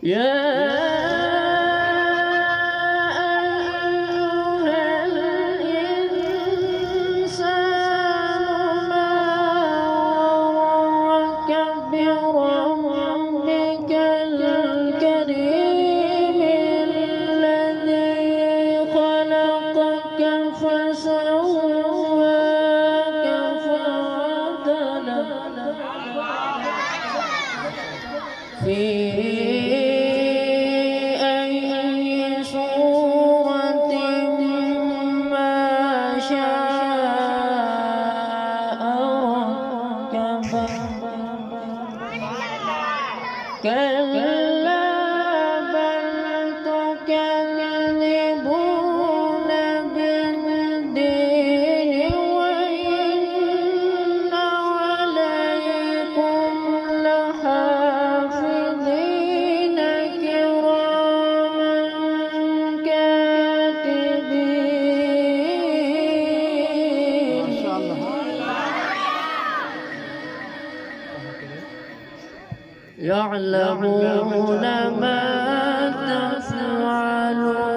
يا في أي صورة ما شاء ركب كلا بل تكذبون بالدين وإن عليكم لحافظين كراما كاتبين ما شاء الله يعلمون ما تفعلون.